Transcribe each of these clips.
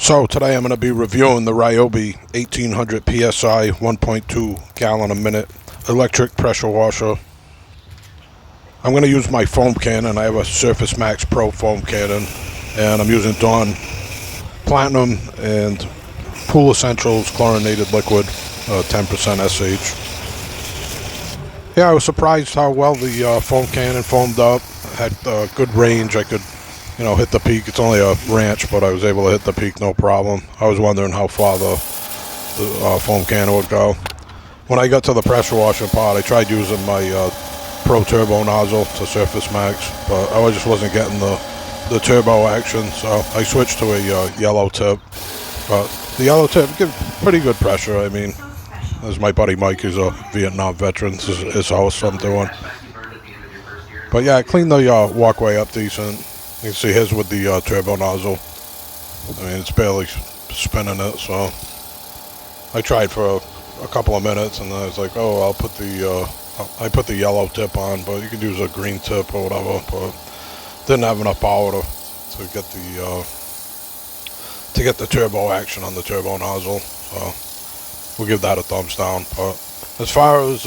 So today I'm going to be reviewing the Ryobi 1800 PSI 1.2 gallon a minute electric pressure washer. I'm going to use my foam cannon. I have a Surface Max Pro foam cannon, and I'm using Dawn Platinum and Pool Essentials chlorinated liquid, 10% SH. Yeah, I was surprised how well the foam cannon foamed up. Had good range. I could hit the peak. It's only a ranch, but I was able to hit the peak no problem. I was wondering how far the foam cannon would go. When I got to the pressure washing part, I tried using my Pro Turbo nozzle to Surface Max, but I just wasn't getting the turbo action, so I switched to a yellow tip. But the yellow tip gives pretty good pressure. I mean, as my buddy Mike, who's a Vietnam veteran, his house I'm doing. But yeah, I cleaned the walkway up decent. You can see his with the turbo nozzle. I mean, it's barely spinning it, so I tried for a couple of minutes, and then I was like, oh, I'll put I put the yellow tip on, but you could use a green tip or whatever. But didn't have enough power to get the turbo action on the turbo nozzle, so we'll give that a thumbs down. But as far as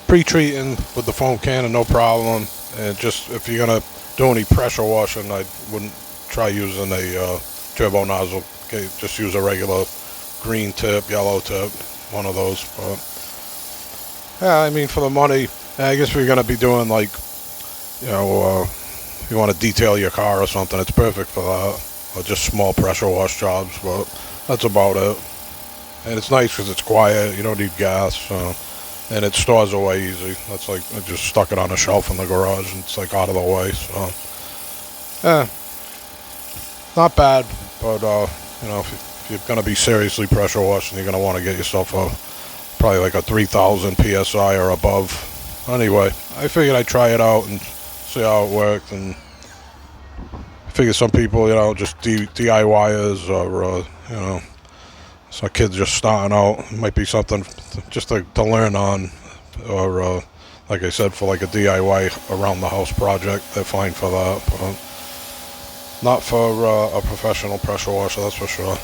pre-treating with the foam cannon, no problem. And just if you're gonna do any pressure washing, I wouldn't try using a turbo nozzle. Okay, just use a regular green tip, yellow tip, one of those. But yeah, I mean, for the money, I guess we're gonna be doing like, if you want to detail your car or something, it's perfect for that. Or just small pressure wash jobs, but that's about it. And it's nice because it's quiet. You don't need gas, and it stores away easy. That's like I just stuck it on a shelf in the garage, and it's like out of the way. So, yeah, not bad. But if you're gonna be seriously pressure washing, you're gonna want to get yourself probably like a 3,000 PSI or above. Anyway, I figured I'd try it out and see how it worked, and I figure some people, just DIYers or some kids just starting out, it might be something just to learn on, or like I said, for like a DIY around the house project, they're fine for that, but not for a professional pressure washer, that's for sure.